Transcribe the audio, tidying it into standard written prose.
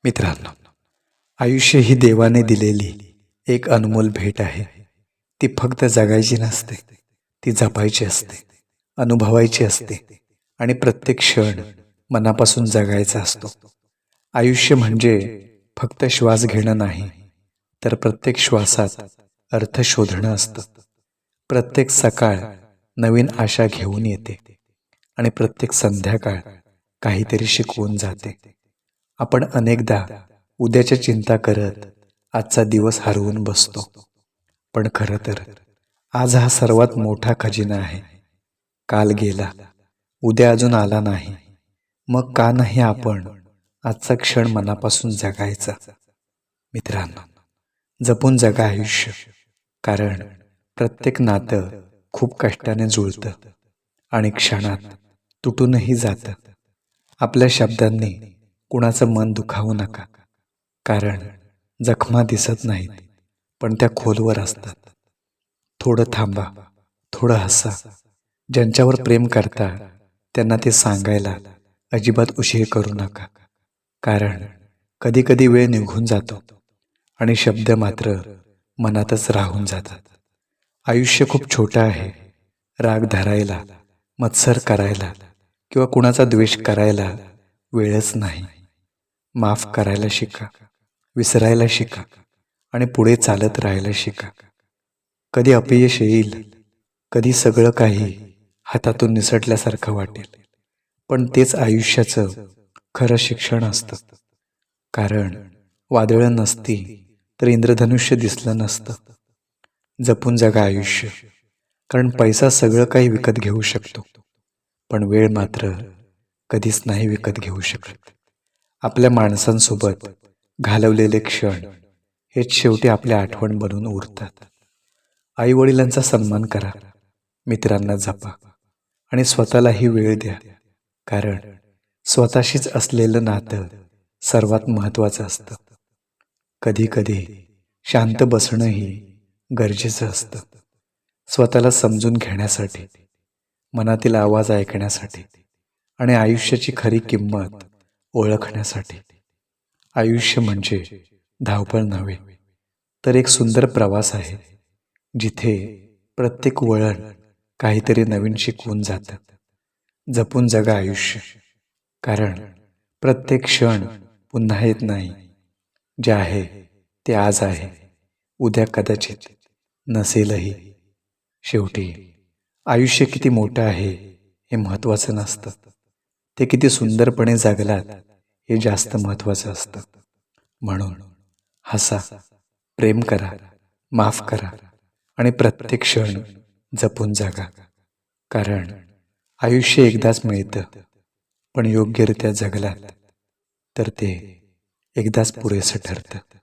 मित्रांनो, आयुष्य ही देवाने दिलेली एक अनमोल भेट आहे. ती फक्त जगायची नसते, ती जपायची असते, अनुभवायची असते आणि प्रत्येक क्षण मनापासून जगायचा असतो. आयुष्य म्हणजे फक्त श्वास घेणं नाही, तर प्रत्येक श्वासात अर्थ शोधणं असतं. प्रत्येक सकाळ नवीन आशा घेऊन येते आणि प्रत्येक संध्याकाळ काहीतरी शिकवून जाते. आपण अनेकदा उद्याच्या चिंता करत आजचा दिवस हरवून बसतो. पण खरं तर आज हा सर्वात मोठा खजिना आहे. काल गेला, उद्या अजून आला नाही. मग का नाही आपण आजचा क्षण मनापासून जगायचा? मित्रांनो, जपून जगा आयुष्य, कारण प्रत्येक नातं खूप कष्टाने जुळतं आणि क्षणात तुटूनही जातं. आपल्या शब्दांनी कुणाचं मन दुखावू नका, कारण जखमा दिसत नाहीत, पण त्या खोलवर असतात. थोडं थांबा, थोडं हसा. ज्यांच्यावर प्रेम करता त्यांना ते सांगायला अजिबात उशीर करू नका, कारण कधी कधी वेळ निघून जातो आणि शब्द मात्र मनातच राहून जातात. आयुष्य खूप छोटं आहे. राग धरायला, मत्सर करायला किंवा कुणाचा द्वेष करायला वेळच नाही. माफ करायला शिका, विसरायला शिका आणि पुढे चालत राहायला शिका. कधी अपयश येईल, कधी सगळं काही हातातून निसटल्यासारखं वाटेल, पण तेच आयुष्याचं खरं शिक्षण असतं. कारण वादळं नसती तर इंद्रधनुष्य दिसलं नसतं. जपून जगा आयुष्य, कारण पैसा सगळं काही विकत घेऊ शकतो, पण वेळ मात्र कधीच नाही विकत घेऊ शकत. आपल्या माणसांसोबत घालवलेले क्षण हेच शेवटी आपल्या आठवण बनून उरतात. आई वडिलांचा सन्मान करा, मित्रांना जपा आणि स्वतःलाही वेळ द्या, कारण स्वतःशीच असलेलं नातं सर्वात महत्त्वाचं असतं. कधी कधी शांत बसणंही गरजेचं असतं, स्वतःला समजून घेण्यासाठी, मनातील आवाज ऐकण्यासाठी आणि आयुष्याची खरी किंमत ओळखण्यासाठी. आयुष्य म्हणजे धावपळ नव्हे, तर एक सुंदर प्रवास आहे, जिथे प्रत्येक वळण काहीतरी नवीन शिकवून जातं. जपून जगा आयुष्य, कारण प्रत्येक क्षण पुन्हा येत नाही. जे आहे ते आज आहे, उद्या कदाचित नसेलही. शेवटी आयुष्य किती मोठं आहे हे महत्त्वाचं नसतं, ते किती सुंदरपणे जगलात हे जास्त महत्त्वाचं असतं. म्हणून हसा, प्रेम करा, माफ करा आणि प्रत्येक क्षण जपून जगा. कारण आयुष्य एकदाच मिळतं, पण योग्यरित्या जगलात तर ते एकदाच पुरेसं ठरतं.